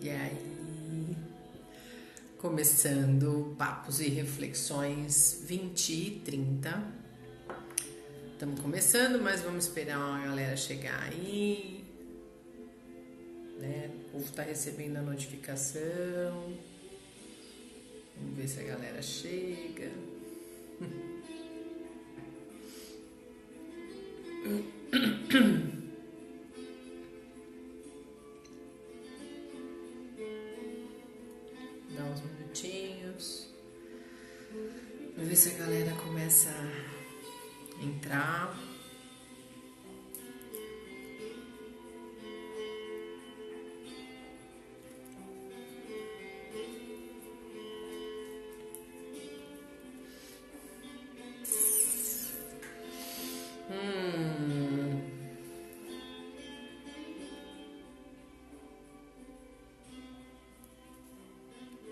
E aí, começando Papos e Reflexões 20 e 30. Estamos começando, mas vamos esperar a galera chegar aí, né? O povo está recebendo a notificação. Vamos ver se a galera chega. Dá uns minutinhos. Vamos ver se a galera começa a entrar.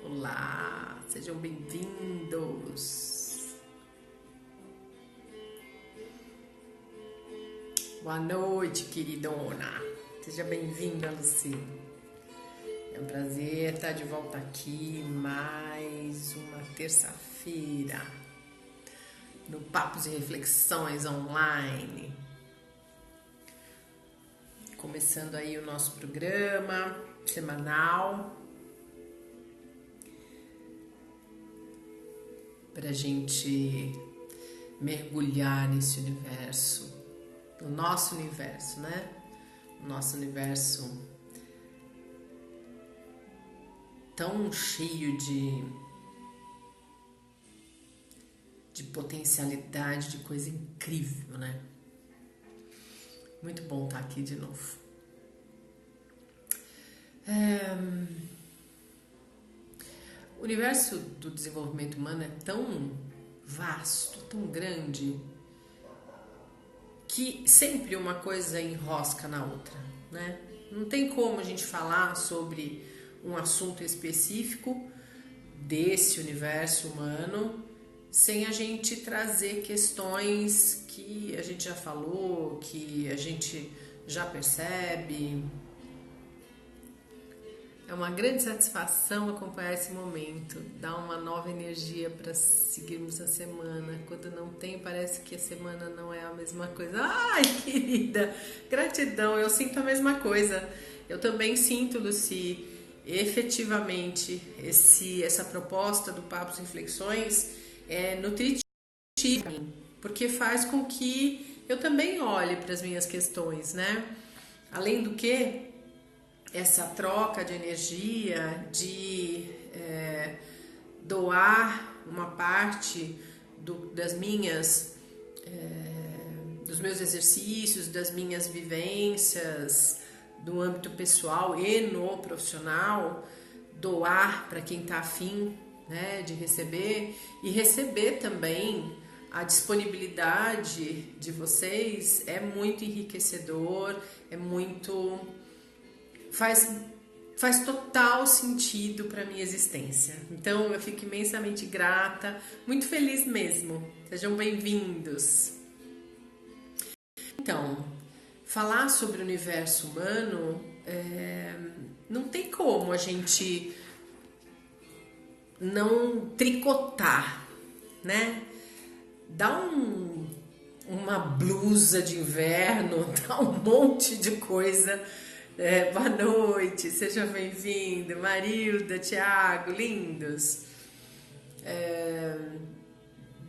Olá, sejam bem-vindos. Boa noite, queridona. Seja bem-vinda, Luci. É um prazer estar de volta aqui mais uma terça-feira no Papos e Reflexões Online. Começando aí o nosso programa semanal para a gente mergulhar nesse universo, no nosso universo, né? O nosso universo tão cheio de potencialidade, de coisa incrível, né? Muito bom estar aqui de novo. O universo do desenvolvimento humano é tão vasto, tão grande, que sempre uma coisa enrosca na outra, né? Não tem como a gente falar sobre um assunto específico desse universo humano sem a gente trazer questões que a gente já falou, que a gente já percebe. É uma grande satisfação acompanhar esse momento, dar uma nova energia para seguirmos a semana. Quando não tem, parece que a semana não é a mesma coisa. Ai, querida, gratidão, eu sinto a mesma coisa. Eu também sinto, Luci, efetivamente, essa proposta do Papos e Reflexões é nutritiva, porque faz com que eu também olhe para as minhas questões, né? Além do que, essa troca de energia, de doar uma parte dos meus exercícios, das minhas vivências, do âmbito pessoal e no profissional, doar para quem está afim, né, de receber, e receber também a disponibilidade de vocês é muito enriquecedor, é muito... Faz total sentido para minha existência. Então eu fico imensamente grata, muito feliz mesmo. Sejam bem-vindos. Então, falar sobre o universo humano não tem como a gente não tricotar, né? Dá uma blusa de inverno, dá um monte de coisa. Boa noite, seja bem-vindo, Marilda, Thiago, lindos.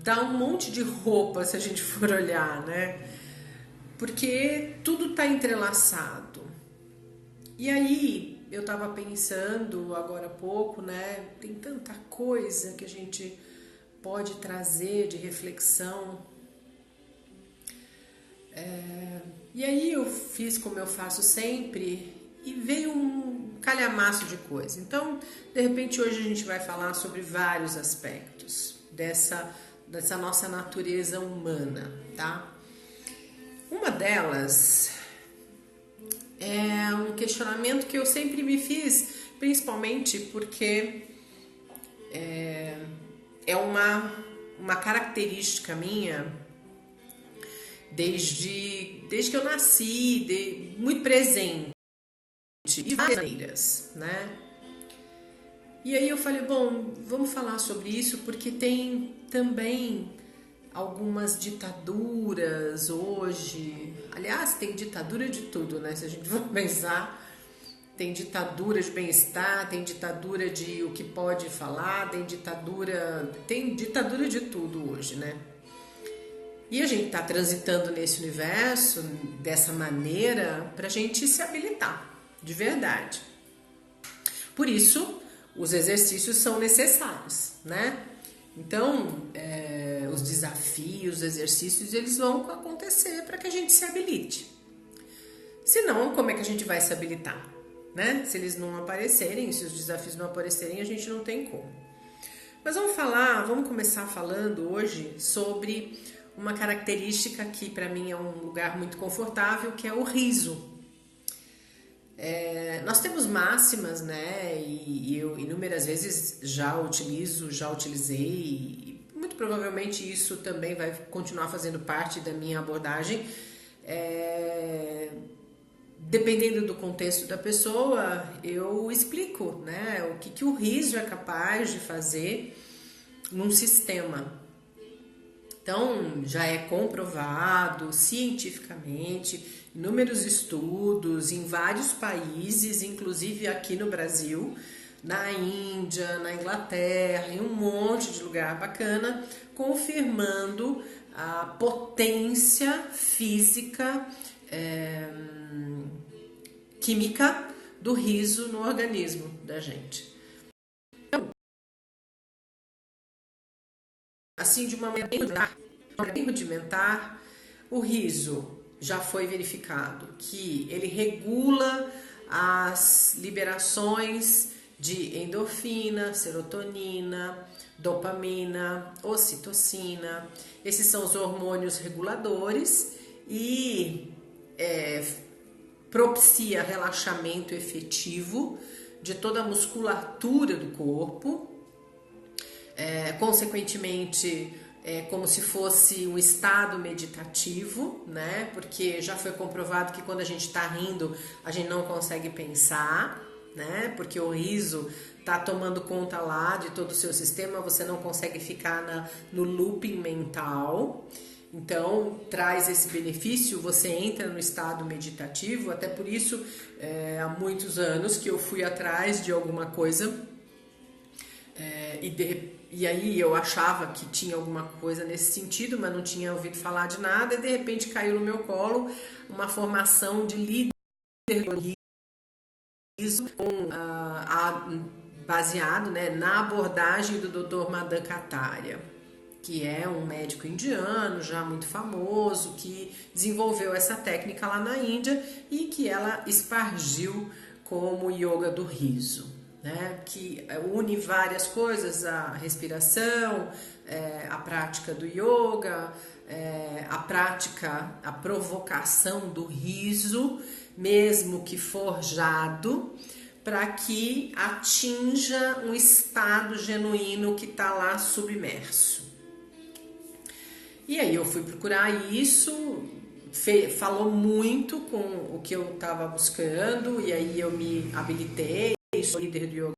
Dá um monte de roupa se a gente for olhar, né? Porque tudo está entrelaçado. E aí, eu estava pensando agora há pouco, né? Tem tanta coisa que a gente pode trazer de reflexão. E aí eu fiz como eu faço sempre e veio um calhamaço de coisa. Então, de repente, hoje a gente vai falar sobre vários aspectos dessa nossa natureza humana, tá? Uma delas é um questionamento que eu sempre me fiz, principalmente porque é uma característica minha desde que eu nasci, muito presente, de várias maneiras, né? E aí eu falei, bom, vamos falar sobre isso porque tem também algumas ditaduras hoje. Aliás, tem ditadura de tudo, né? Se a gente for pensar, tem ditadura de bem-estar, tem ditadura de o que pode falar, tem ditadura de tudo hoje, né? E a gente está transitando nesse universo dessa maneira para a gente se habilitar, de verdade. Por isso, os exercícios são necessários, né? Então, os desafios, os exercícios, eles vão acontecer para que a gente se habilite. Senão, como é que a gente vai se habilitar, né? Se eles não aparecerem, se os desafios não aparecerem, a gente não tem como. Mas vamos começar falando hoje sobre uma característica que para mim é um lugar muito confortável, que é o riso. Nós temos máximas, né? E eu inúmeras vezes já utilizei, e muito provavelmente isso também vai continuar fazendo parte da minha abordagem. Dependendo do contexto da pessoa, eu explico, né? O que o riso é capaz de fazer num sistema. Então, já é comprovado cientificamente, inúmeros estudos em vários países, inclusive aqui no Brasil, na Índia, na Inglaterra, em um monte de lugar bacana, confirmando a potência física, química do riso no organismo da gente. Assim, de uma maneira bem rudimentar, o riso já foi verificado que ele regula as liberações de endorfina, serotonina, dopamina, ocitocina. Esses são os hormônios reguladores e propicia relaxamento efetivo de toda a musculatura do corpo. Consequentemente, é como se fosse um estado meditativo, né? Porque já foi comprovado que quando a gente está rindo, a gente não consegue pensar, né? Porque o riso está tomando conta lá de todo o seu sistema, você não consegue ficar no looping mental. Então, traz esse benefício, você entra no estado meditativo. Até por isso, há muitos anos que eu fui atrás de alguma coisa e aí eu achava que tinha alguma coisa nesse sentido, mas não tinha ouvido falar de nada, e de repente caiu no meu colo uma formação de líder do riso, baseado, né, na abordagem do Dr. Madan Kataria, que é um médico indiano já muito famoso, que desenvolveu essa técnica lá na Índia e que ela espargiu como yoga do riso. Né, que une várias coisas, a respiração, a prática do yoga, a provocação do riso, mesmo que forjado, para que atinja um estado genuíno que está lá submerso. E aí eu fui procurar isso, falou muito com o que eu estava buscando, e aí eu me habilitei. Sou líder do yoga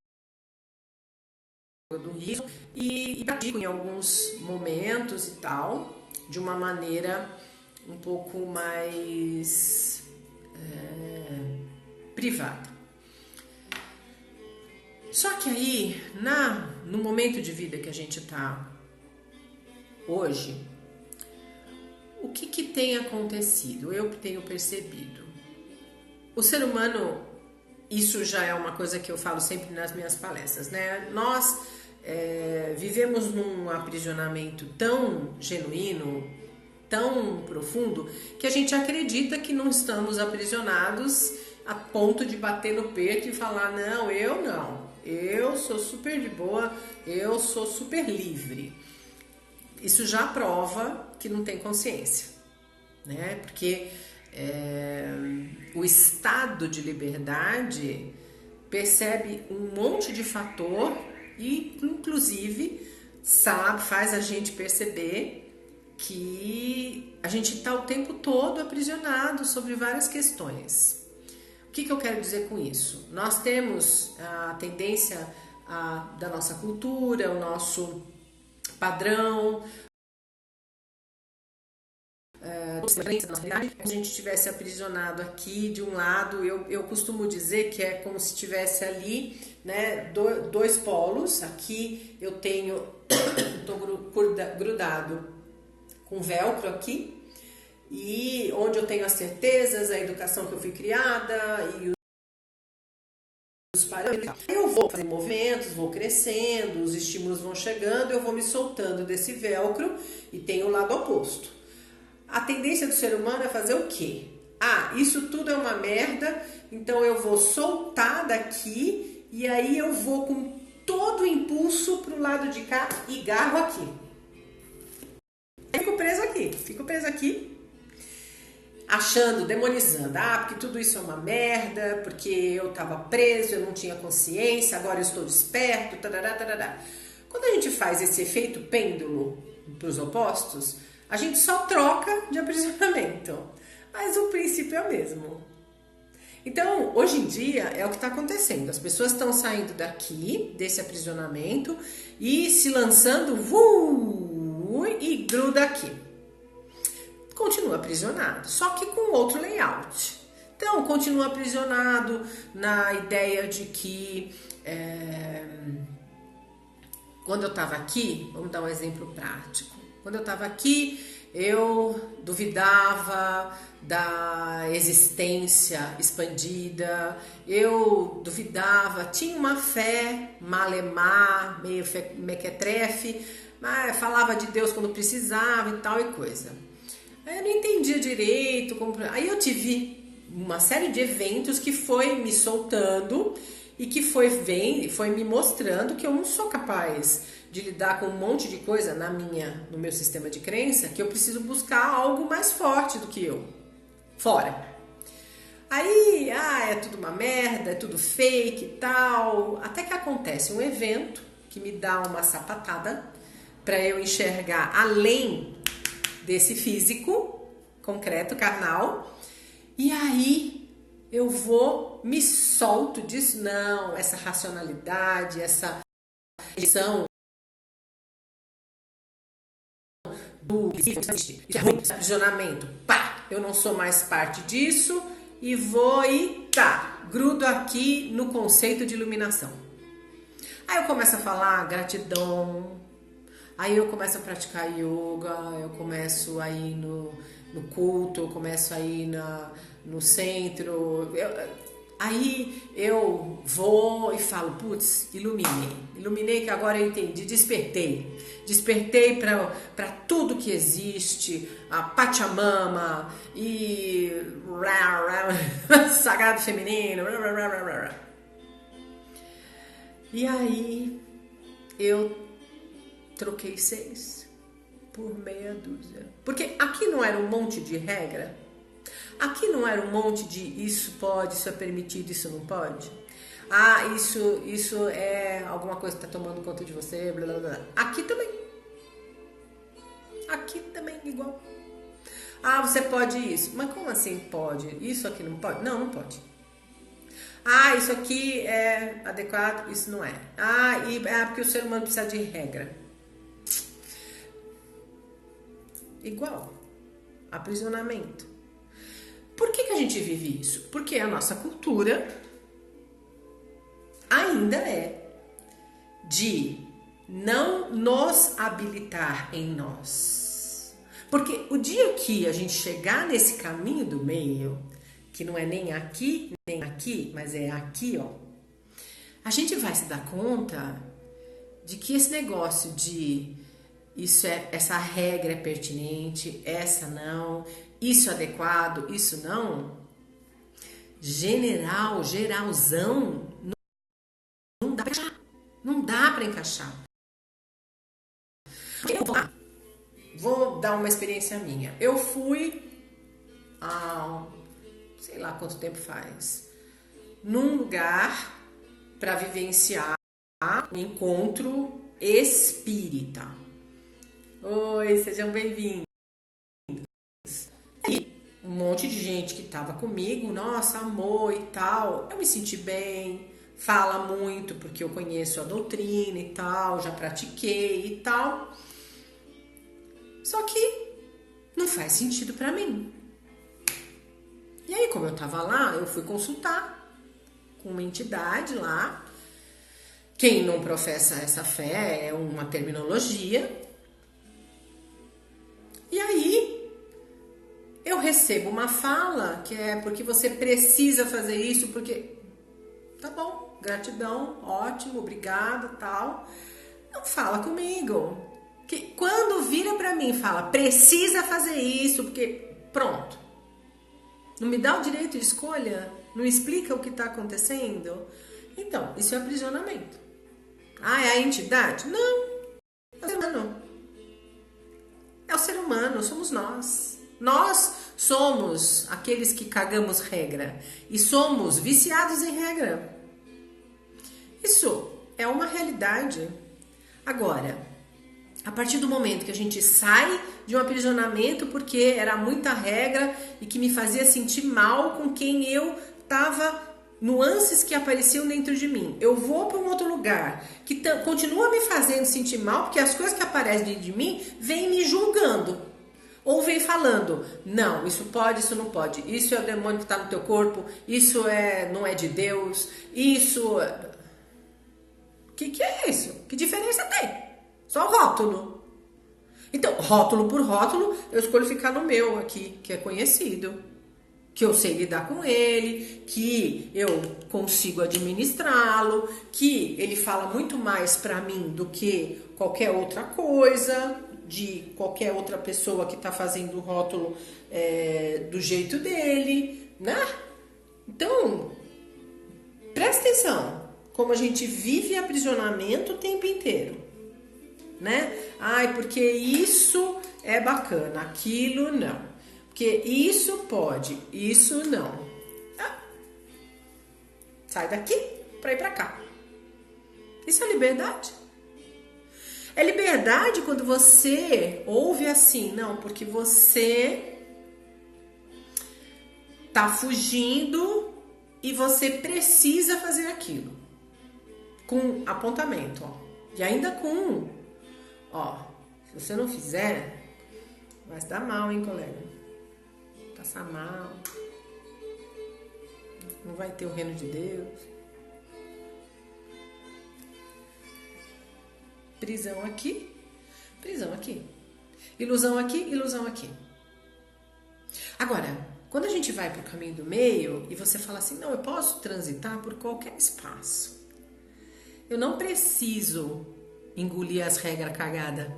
do riso e pratico em alguns momentos e tal, de uma maneira um pouco mais privada. Só que aí, no momento de vida que a gente está hoje, o que tem acontecido? Eu tenho percebido. O ser humano, isso já é uma coisa que eu falo sempre nas minhas palestras, né? Nós vivemos num aprisionamento tão genuíno, tão profundo, que a gente acredita que não estamos aprisionados a ponto de bater no peito e falar, não, eu sou super de boa, eu sou super livre. Isso já prova que não tem consciência, né? Porque o estado de liberdade percebe um monte de fator e, inclusive, faz a gente perceber que a gente está o tempo todo aprisionado sobre várias questões. O que eu quero dizer com isso? Nós temos a tendência da nossa cultura, o nosso padrão, se a gente estivesse aprisionado aqui de um lado, eu costumo dizer que é como se tivesse ali, né, dois polos. Aqui eu tenho, estou grudado com velcro aqui, e onde eu tenho as certezas, a educação que eu fui criada e os parâmetros. Eu vou fazer movimentos, vou crescendo, os estímulos vão chegando, eu vou me soltando desse velcro e tem o lado oposto. A tendência do ser humano é fazer o quê? Isso tudo é uma merda, então eu vou soltar daqui e aí eu vou com todo o impulso pro lado de cá e garro aqui. Fico preso aqui, achando, demonizando, porque tudo isso é uma merda, porque eu tava preso, eu não tinha consciência, agora eu estou desperto, tarará, tarará. Quando a gente faz esse efeito pêndulo pros opostos, a gente só troca de aprisionamento, mas o princípio é o mesmo. Então, hoje em dia, é o que está acontecendo. As pessoas estão saindo daqui, desse aprisionamento, e se lançando, e gruda aqui. Continua aprisionado, só que com outro layout. Então, continua aprisionado na ideia de que... quando eu estava aqui, vamos dar um exemplo prático. Quando eu estava aqui, eu duvidava da existência expandida, eu duvidava, tinha uma fé malemar, meio mequetrefe, mas falava de Deus quando precisava e tal e coisa. Aí eu não entendia direito, aí eu tive uma série de eventos que foi me soltando e que foi me mostrando que eu não sou capaz de lidar com um monte de coisa no meu sistema de crença, que eu preciso buscar algo mais forte do que eu, fora. Aí, é tudo uma merda, é tudo fake e tal, até que acontece um evento que me dá uma sapatada para eu enxergar além desse físico concreto, carnal, e aí eu me solto disso, não, essa racionalidade, essa edição do aprisionamento, eu não sou mais parte disso e grudo aqui no conceito de iluminação. Aí eu começo a falar gratidão, aí eu começo a praticar yoga, eu começo a ir no culto, eu começo a ir no centro, aí eu vou e falo, putz, iluminei que agora eu entendi, despertei para tudo que existe, a Pachamama e sagrado feminino, e aí eu troquei 6 por meia dúzia, porque aqui não era um monte de regra. Aqui não era um monte de isso pode, isso é permitido, isso não pode. Isso é alguma coisa que está tomando conta de você, blá blá blá. Aqui também igual. Você pode isso. Mas como assim pode? Isso aqui não pode? Não pode. Isso aqui é adequado, isso não é. Porque o ser humano precisa de regra. Igual. Aprisionamento. Por que a gente vive isso? Porque a nossa cultura ainda é de não nos habilitar em nós. Porque o dia que a gente chegar nesse caminho do meio, que não é nem aqui, mas é aqui, a gente vai se dar conta de que esse negócio de essa regra é pertinente, essa não, isso é adequado, isso não, geralzão, não dá para encaixar. Vou dar uma experiência minha. Eu fui sei lá quanto tempo faz, num lugar para vivenciar um encontro espírita. Oi, sejam bem-vindos. E um monte de gente que tava comigo, nossa, amor e tal. Eu me senti bem, fala muito porque eu conheço a doutrina e tal, já pratiquei e tal. Só que não faz sentido para mim. E aí, como eu tava lá, eu fui consultar com uma entidade lá. Quem não professa essa fé é uma terminologia. E aí, eu recebo uma fala que é porque você precisa fazer isso, porque tá bom, gratidão, ótimo, obrigado, tal. Não fala comigo. Que quando vira pra mim e fala, precisa fazer isso, porque pronto. Não me dá o direito de escolha? Não explica o que tá acontecendo? Então, isso é aprisionamento. Ah, é a entidade? Não, é o ser humano. É o ser humano, somos nós. Nós somos aqueles que cagamos regra e somos viciados em regra. Isso é uma realidade. Agora, a partir do momento que a gente sai de um aprisionamento porque era muita regra e que me fazia sentir mal com quem eu estava, nuances que apareciam dentro de mim, eu vou para um outro lugar que continua me fazendo sentir mal porque as coisas que aparecem dentro de mim vêm me julgando. Ou vem falando, não, isso pode, isso não pode, isso é o demônio que está no teu corpo, isso não é de Deus, isso... O que é isso? Que diferença tem? Só rótulo. Então, rótulo por rótulo, eu escolho ficar no meu aqui, que é conhecido, que eu sei lidar com ele, que eu consigo administrá-lo, que ele fala muito mais pra mim do que qualquer outra coisa, de qualquer outra pessoa que tá fazendo o rótulo do jeito dele, né? Então, presta atenção, como a gente vive aprisionamento o tempo inteiro. Né? Ai, porque isso é bacana, aquilo não. Porque isso pode, isso não. Ah, sai daqui para ir para cá. Isso é liberdade? É liberdade quando você ouve assim, não, porque você tá fugindo e você precisa fazer aquilo. Com apontamento, ó. E ainda com... Ó, se você não fizer, vai se dar mal, hein, colega? Passar mal. Não vai ter o reino de Deus. Prisão aqui, prisão aqui. Ilusão aqui, ilusão aqui. Agora, quando a gente vai pro caminho do meio e você fala assim, não, eu posso transitar por qualquer espaço. Eu não preciso engolir as regras cagadas.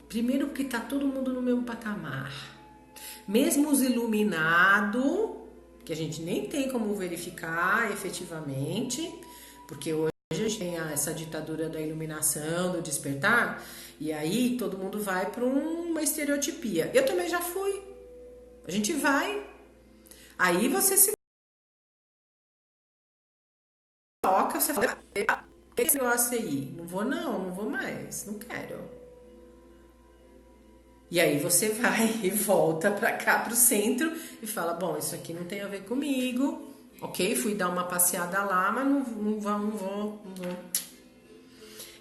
Primeiro porque tá todo mundo no mesmo patamar. Mesmo os iluminados, que a gente nem tem como verificar efetivamente, porque hoje a gente tem essa ditadura da iluminação, do despertar, e aí todo mundo vai para uma estereotipia. Eu também já fui. A gente vai. Aí você se toca, você fala, que esse negócio aí? Não vou mais, não quero. E aí você vai e volta pra cá, pro centro, e fala, bom, isso aqui não tem a ver comigo, ok? Fui dar uma passeada lá, mas não vou.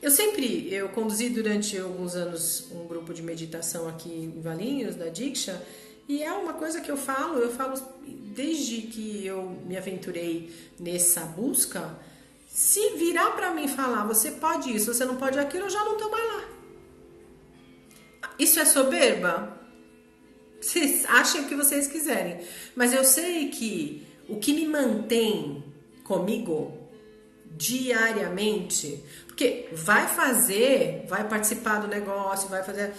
Eu conduzi durante alguns anos um grupo de meditação aqui em Valinhos, da Diksha, e é uma coisa que eu falo desde que eu me aventurei nessa busca. Se virar pra mim e falar, você pode isso, você não pode aquilo, eu já não tô mais lá. Isso é soberba? Vocês achem o que vocês quiserem. Mas eu sei que o que me mantém comigo diariamente, porque vai participar do negócio, vai fazer,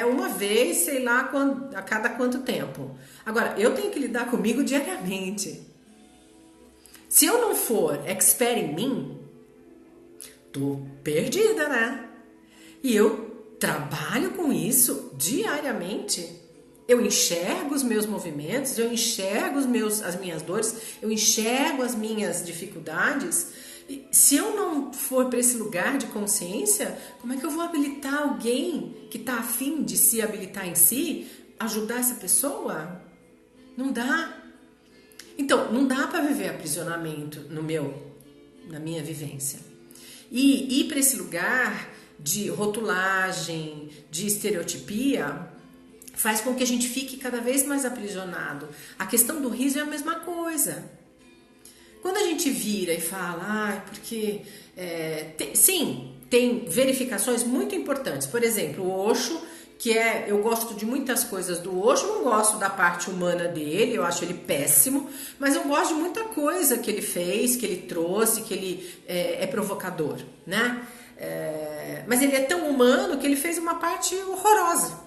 uma vez, sei lá, a cada quanto tempo. Agora, eu tenho que lidar comigo diariamente. Se eu não for expert em mim, tô perdida, né? E eu trabalho com isso diariamente. Eu enxergo os meus movimentos, eu enxergo as minhas dores, eu enxergo as minhas dificuldades. E se eu não for para esse lugar de consciência, como é que eu vou habilitar alguém que está afim de se habilitar em si, ajudar essa pessoa? Não dá. Então, não dá para viver aprisionamento no meu na minha vivência. E ir para esse lugar de rotulagem, de estereotipia, faz com que a gente fique cada vez mais aprisionado. A questão do riso é a mesma coisa. Quando a gente vira e fala, porque... sim, tem verificações muito importantes. Por exemplo, o Osho, eu gosto de muitas coisas do Osho, não gosto da parte humana dele, eu acho ele péssimo, mas eu gosto de muita coisa que ele fez, que ele trouxe, que ele é provocador, né? Mas ele é tão humano que ele fez uma parte horrorosa,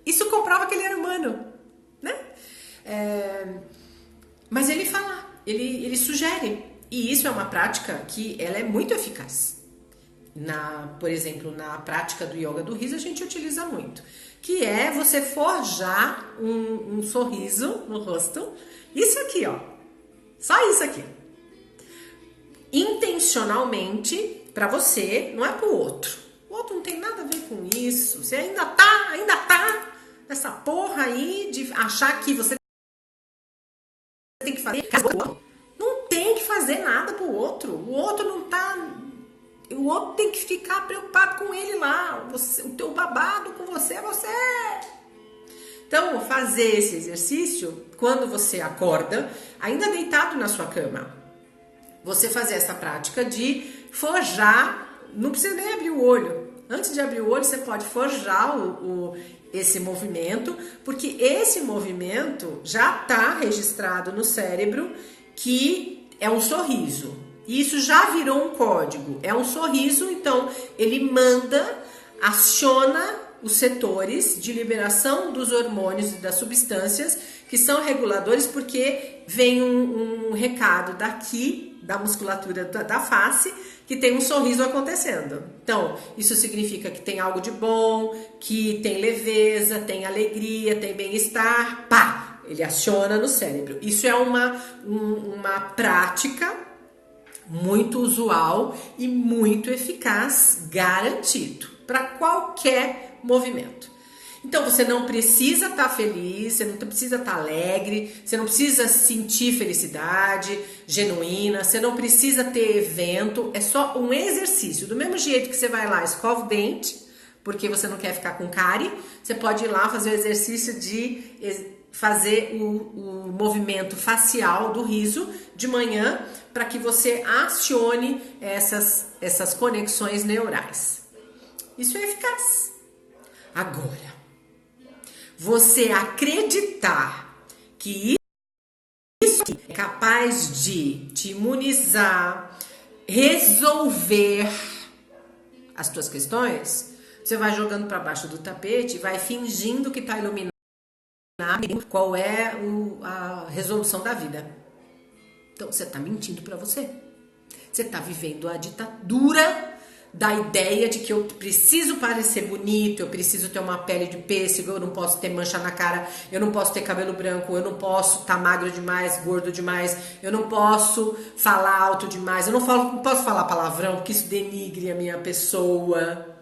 isso comprova que ele era humano, né? Mas ele fala, ele sugere, e isso é uma prática que ela é muito eficaz. Por exemplo, na prática do yoga do riso, a gente utiliza muito, que é você forjar um sorriso no rosto, isso aqui, ó, só isso aqui, intencionalmente para você, não é pro outro. O outro não tem nada a ver com isso. Você ainda tá nessa porra aí de achar que você tem que fazer. Não tem que fazer nada pro outro. O outro não tá. O outro tem que ficar preocupado com ele lá. O teu babado com você é você. Então, fazer esse exercício quando você acorda, ainda deitado na sua cama. Você fazer essa prática de forjar. Não precisa nem abrir o olho. Antes de abrir o olho, você pode forjar esse movimento, porque esse movimento já está registrado no cérebro que é um sorriso. E isso já virou um código. É um sorriso, então ele aciona os setores de liberação dos hormônios e das substâncias que são reguladores, porque vem um recado daqui, da musculatura da face, que tem um sorriso acontecendo. Então, isso significa que tem algo de bom, que tem leveza, tem alegria, tem bem-estar. Pá! Ele aciona no cérebro. Isso é uma prática muito usual e muito eficaz, garantido, para qualquer movimento. Então, você não precisa estar feliz, você não precisa estar alegre, você não precisa sentir felicidade genuína, você não precisa ter evento, é só um exercício. Do mesmo jeito que você vai lá, escova o dente, porque você não quer ficar com cárie, você pode ir lá fazer o exercício de fazer o movimento facial do riso de manhã, para que você acione essas conexões neurais. Isso é eficaz. Agora, você acreditar que isso é capaz de te imunizar, resolver as tuas questões, você vai jogando para baixo do tapete e vai fingindo que está iluminado qual é a resolução da vida. Então, você está mentindo para você. Você está vivendo a ditadura da ideia de que eu preciso parecer bonito, eu preciso ter uma pele de pêssego, eu não posso ter mancha na cara, eu não posso ter cabelo branco, eu não posso estar magro demais, gordo demais, eu não posso falar alto demais, eu não posso falar palavrão, porque isso denigre a minha pessoa.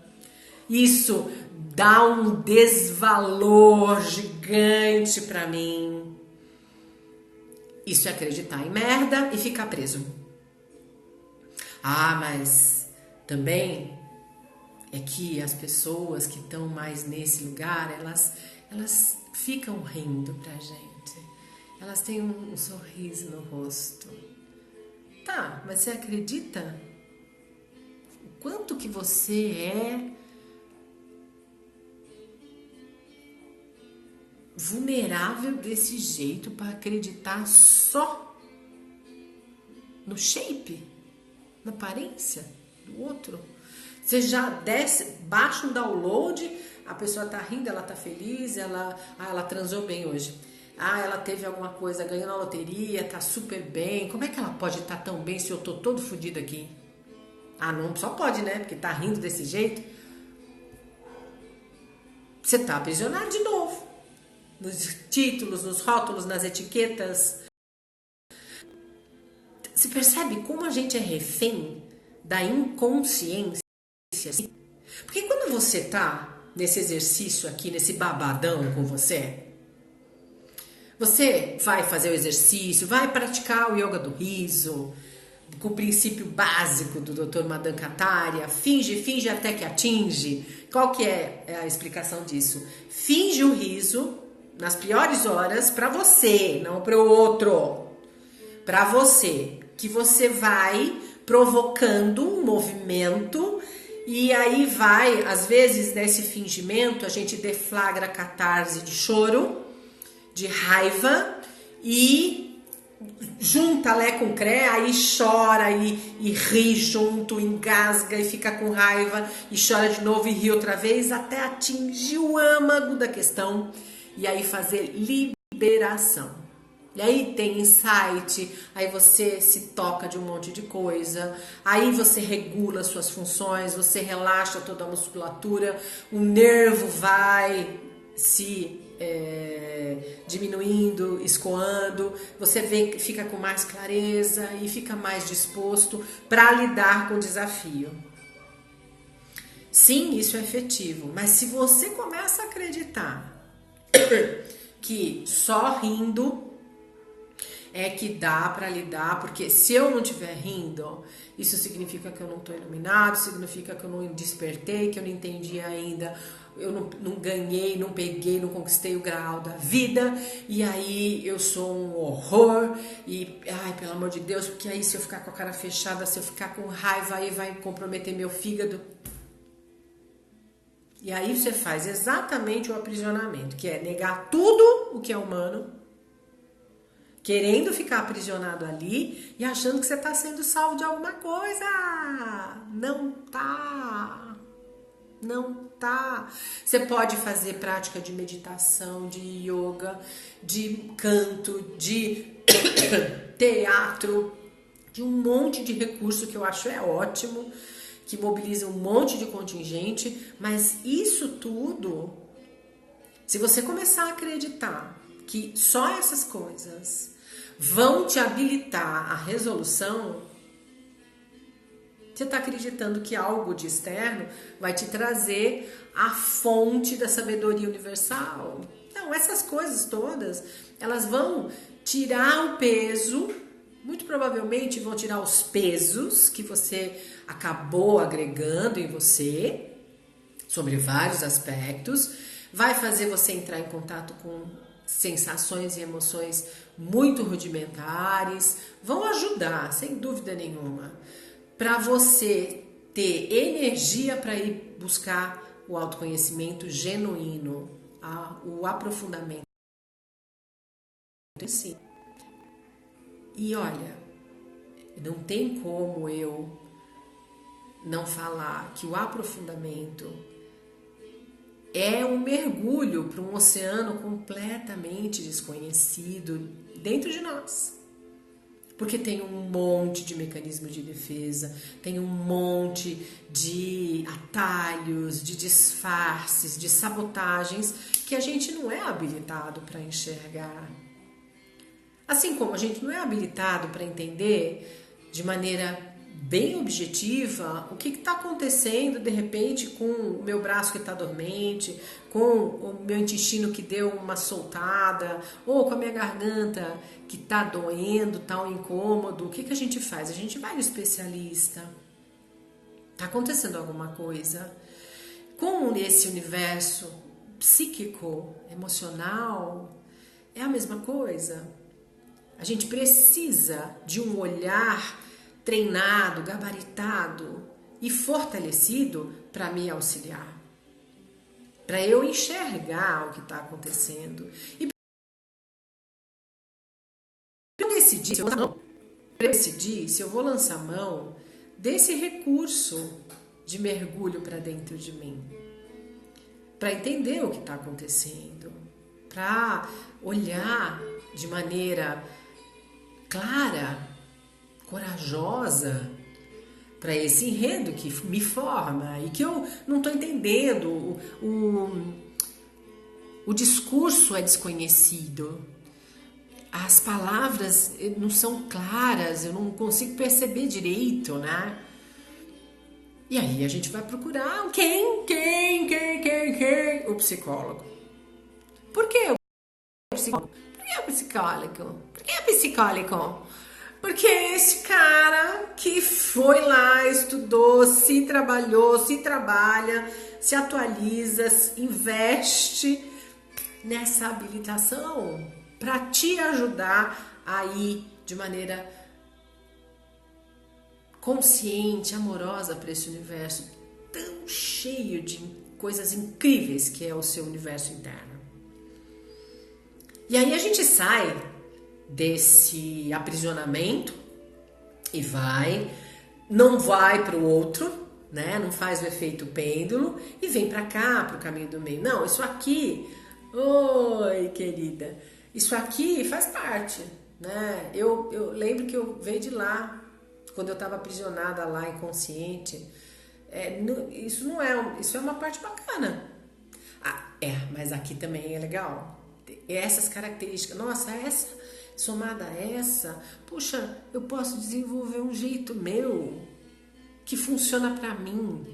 Isso dá um desvalor gigante pra mim. Isso é acreditar em merda e ficar preso. Mas também é que as pessoas que estão mais nesse lugar, elas ficam rindo pra gente. Elas têm um sorriso no rosto. Tá, mas você acredita o quanto que você é vulnerável desse jeito para acreditar só no shape, na aparência do outro? Você já baixa um download, a pessoa tá rindo, ela tá feliz, ela transou bem hoje. Ela teve alguma coisa, ganhou na loteria, tá super bem. Como é que ela pode estar tão bem se eu tô todo fodido aqui? Não, só pode, né? Porque tá rindo desse jeito. Você tá aprisionado de novo. Nos títulos, nos rótulos, nas etiquetas. Você percebe como a gente é refém da inconsciência? Porque quando você tá nesse exercício aqui, nesse babadão com você vai fazer o exercício, vai praticar o yoga do riso, com o princípio básico do Dr. Madan Kataria, finge até que atinge. Qual que é a explicação disso? Finge o riso nas piores horas para você, não para o outro. Para você, que você vai provocando um movimento e aí vai, às vezes nesse fingimento a gente deflagra catarse de choro, de raiva e junta Lé com Cré, aí chora e ri junto, engasga e fica com raiva e chora de novo e ri outra vez até atingir o âmago da questão e aí fazer liberação. E aí tem insight, aí você se toca de um monte de coisa, aí você regula suas funções, você relaxa toda a musculatura, o nervo vai se diminuindo, escoando, você fica com mais clareza e fica mais disposto para lidar com o desafio. Sim, isso é efetivo, mas se você começa a acreditar que só rindo é que dá para lidar, porque se eu não estiver rindo, isso significa que eu não estou iluminado, significa que eu não despertei, que eu não entendi ainda, eu não ganhei, não peguei, não conquistei o grau da vida, e aí eu sou um horror, e ai, pelo amor de Deus, porque aí se eu ficar com a cara fechada, se eu ficar com raiva, aí vai comprometer meu fígado. E aí você faz exatamente o aprisionamento, que é negar tudo o que é humano, querendo ficar aprisionado ali e achando que você está sendo salvo de alguma coisa. Não tá. Não tá. Você pode fazer prática de meditação, de yoga, de canto, de teatro, de um monte de recurso que eu acho ótimo, que mobiliza um monte de contingente, mas isso tudo, se você começar a acreditar que só essas coisas vão te habilitar à resolução, você está acreditando que algo de externo vai te trazer a fonte da sabedoria universal. Então, essas coisas todas, elas vão tirar o peso, muito provavelmente vão tirar os pesos que você acabou agregando em você, sobre vários aspectos, vai fazer você entrar em contato com sensações e emoções muito rudimentares, vão ajudar, sem dúvida nenhuma, para você ter energia para ir buscar o autoconhecimento genuíno, o aprofundamento em si. E olha, não tem como eu não falar que o aprofundamento é um mergulho para um oceano completamente desconhecido dentro de nós. Porque tem um monte de mecanismo de defesa, tem um monte de atalhos, de disfarces, de sabotagens que a gente não é habilitado para enxergar. Assim como a gente não é habilitado para entender de maneira bem objetiva o que está acontecendo de repente com o meu braço que está dormente, com o meu intestino que deu uma soltada, ou com a minha garganta que está doendo, está um incômodo. O que a gente faz? A gente vai no especialista. Está acontecendo alguma coisa. Com esse universo psíquico, emocional, é a mesma coisa. A gente precisa de um olhar treinado, gabaritado e fortalecido para me auxiliar, para eu enxergar o que está acontecendo e para decidir se eu vou lançar mão desse recurso de mergulho para dentro de mim, para entender o que está acontecendo, para olhar de maneira clara, corajosa para esse enredo que me forma e que eu não estou entendendo. O discurso é desconhecido, as palavras não são claras, eu não consigo perceber direito, né? E aí a gente vai procurar quem? O psicólogo. Por que o psicólogo? Por que o psicólogo? Por que o psicólogo? Porque é esse cara que foi lá, estudou, se trabalhou, se trabalha, se atualiza, investe nessa habilitação para te ajudar a ir de maneira consciente, amorosa para esse universo tão cheio de coisas incríveis que é o seu universo interno. E aí a gente sai desse aprisionamento e não vai para o outro, né? Não faz o efeito pêndulo e vem para cá, para o caminho do meio. Não, isso aqui, oi querida, isso aqui faz parte, né? Eu lembro que eu veio de lá, quando eu estava aprisionada lá, inconsciente. Isso é uma parte bacana. Mas aqui também é legal. Essas características, nossa, essa somada a essa, puxa, eu posso desenvolver um jeito meu que funciona pra mim.